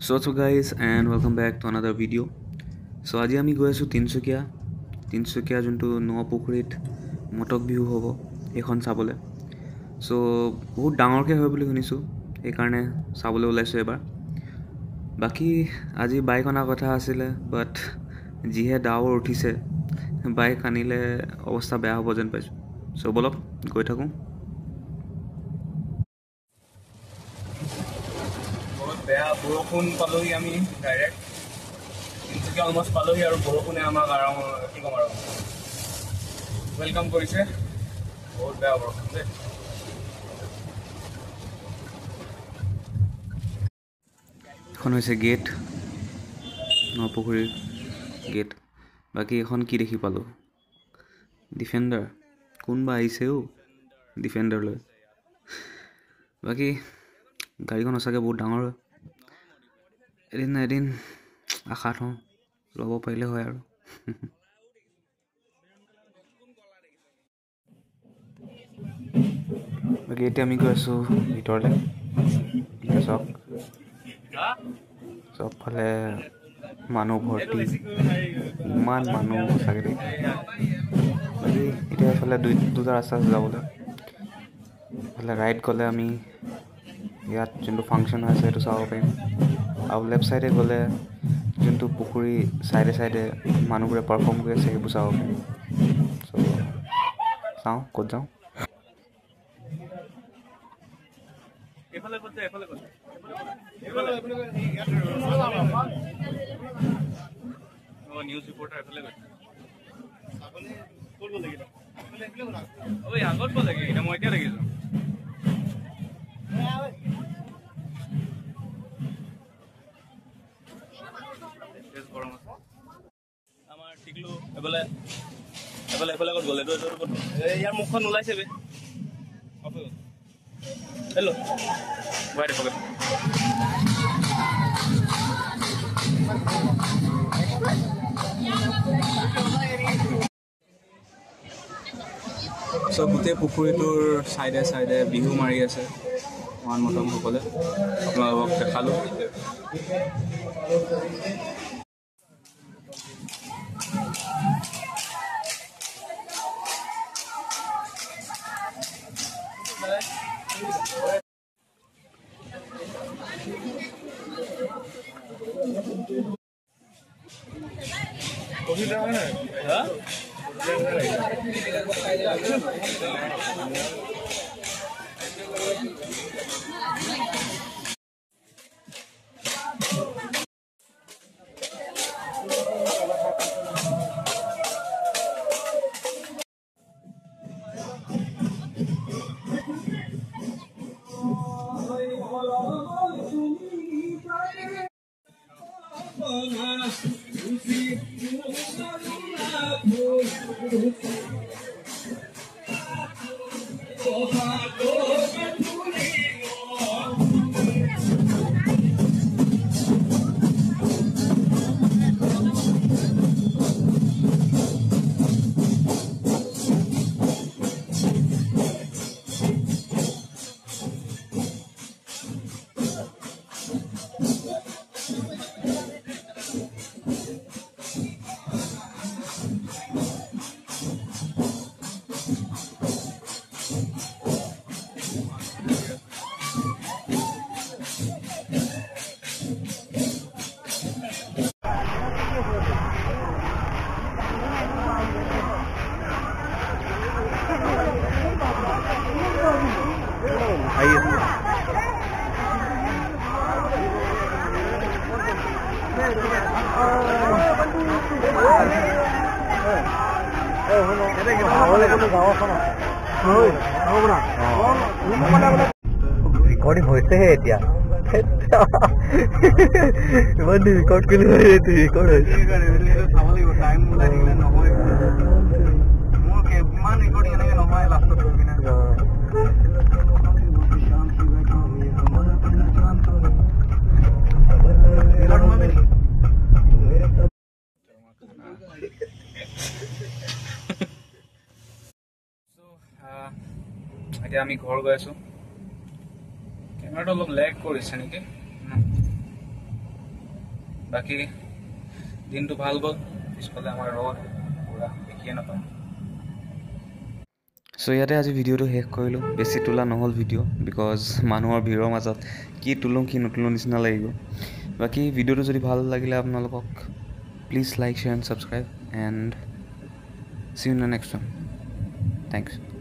So guys, and welcome back to another video. So আজি আমি গৈ আছো তিনচুকীয়া যোনটো নপুখুৰীত মটক বিহু হ'ব সেইখন চাবলৈ। সো বহুত ডাঙৰকৈ হয় বুলি শুনিছোঁ, সেইকাৰণে চাবলৈ ওলাইছোঁ এবাৰ। বাকী আজি বাইক অনাৰ কথা আছিলে, বাট যিহে ডাৱৰ উঠিছে বাইক আনিলে অৱস্থা বেয়া হ'ব যেন পাইছোঁ। সো বলক গৈ থাকোঁ। বেয়া বৰষুণ পালোহি আমি ডাইৰেক্ট তিনিচুকীয়া অলমষ্ট পালোহি আৰু বৰষুণে আমাক কি ক'ম আৰু ৱেলকাম কৰিছে। বহুত বেয়া বৰষুণ দেই। এখন হৈছে গেট, নপুখুৰীৰ গেট। বাকী এখন কি দেখি পালোঁ, ডিফেণ্ডাৰ। কোনবা আহিছে ডিফেণ্ডাৰ লৈ। বাকী গাড়ীখন সঁচাকৈ বহুত ডাঙৰ হয়। এদিন না এদিন আশা থওঁ ল'ব পাৰিলে হয় আৰু। বাকী এতিয়া আমি গৈ আছোঁ ভিতৰলৈ। চাওক চবফালে মানুহ ভৰ্তি, ইমান মানুহ সঁচাকৈ দেই। বাকী এতিয়া এইফালে দুটা ৰাস্তা আছে যাবলৈ। এইফালে ৰাইট গ'লে আমি ইয়াত যোনটো ফাংচন হৈ আছে সেইটো চাব পাৰিম, আৰু লেফ্ট ছাইডে গ'লে যোনটো পুখুৰী চাইডে মানুহবোৰে পাৰফৰ্ম কৰি আছে সেইবোৰ চাব পাৰিম। চ' চাওঁ ক'ত যাওঁ। নিউজ ৰিপৰ্টাৰ এফালে আগত গ'ল লাগে, এতিয়া মই এতিয়া দেখিছোঁ। আমাৰ টিকলু এফালে ক'ত গ'ল? ইয়াৰ মুখখন ওলাইছে বে। হেল্ল' বাই দে পকেট। চ' গোটেই পুখুৰীটোৰ চাইডে বিহু মাৰি আছে মহান মটকসকলে। আপোনালোকক দেখালোঁ। ৰেকৰ্ডিং হৈছেহে এতিয়া। ইমান ৰেকৰ্ড কৰি ৰেকৰ্ড হৈছে। এতিয়া আমি ঘৰ গৈ আছোঁ। কেমেৰাটো অলপ লেগ কৰিছে নেকি? বাকী দিনটো ভাল গ'ল পিছফালে আমাৰ ৰ'দ পুৰা দেখিয়ে নাপায় চ' ইয়াতে আজি ভিডিঅ'টো শেষ কৰিলোঁ বেছি তোলা নহ'ল ভিডিঅ' বিকজ মানুহৰ ভিৰৰ মাজত কি তোলোঁ কি নতোলোঁ নিচিনা লাগিব বাকী ভিডিঅ'টো যদি ভাল লাগিলে আপোনালোকক please like share and subscribe and see you in the next one thanks